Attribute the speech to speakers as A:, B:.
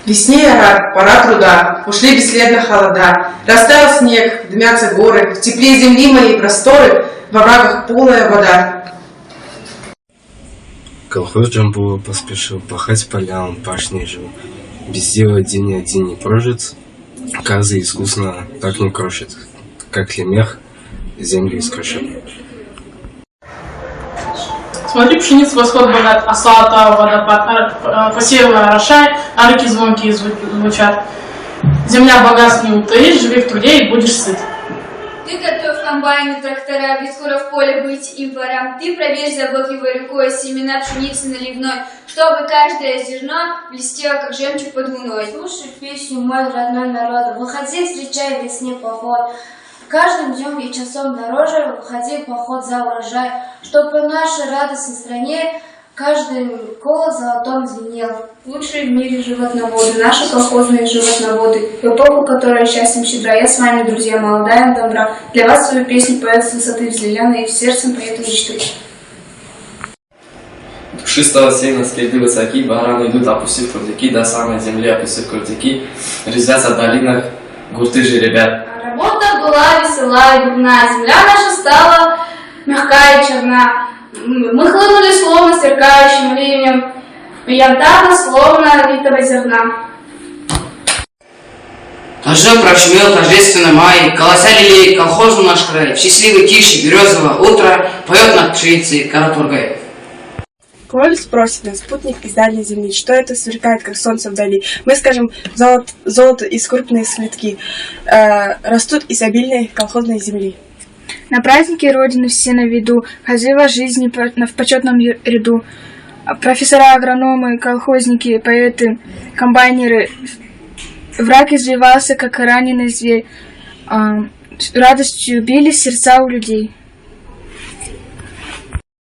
A: Весне пора труда, ушли бесследно холода. Растаял снег, дымятся горы, в тепле земли моей просторы, во врагах полая вода.
B: Колхоз Джамбула поспешил, пахать поля он пашней жил. Без дела день один не прожит, казы искусно так не крошит, как лемех землю искрошит.
C: Смотри, пшеница восход богат, осла отава водопад, посеяла орошай, а реки звонкие звучат. Земля богатств не утаишь, живи в труде и будешь сыт.
D: Ты готов комбайны, трактора, ведь скоро в поле быть им пора. Ты проверь заботливой рукой семена пшеницы наливной, чтобы каждое зерно блестело, как жемчуг под луной.
E: Слушай песню, мой родной народ, выходи, встречай весне поход. Каждым днем и часом дороже, выходи в поход за урожай, чтобы в нашей радостной стране каждый колос золотом звенел.
F: Лучшие в мире животноводы, наши колхозные животноводы, в эпоху, которая счастьем щедра. Я с вами, друзья, молодая добра. Для вас свою песню поет с высоты взлеленной, и в сердцем поет мечты.
G: Пушистого сена скирды высоки, бараны идут, опустив крутяки, до самой земли опустив крутяки, резвятся в долинах гурты же ребят.
E: Работа была весела и дурна, земля наша стала мягкая и черна. Мы хлынули словно сверкающим ливнем, янтарно, словно литого зерна.
H: Дождем прошумел торжественно май, колося лилей колхозу наш край, в счастливой тиши березового утра поет над пшеницей Каратургай.
I: Коль спросит нас спутник из дальней земли, что это сверкает, как солнце вдали. Мы скажем, золото из крупные слитки растут из обильной колхозной земли.
F: На празднике Родины все на виду, хозяева жизни в почетном ряду. Профессора, агрономы, колхозники, поэты, комбайнеры. Враг извивался, как раненый зверь. Радостью бились сердца у людей.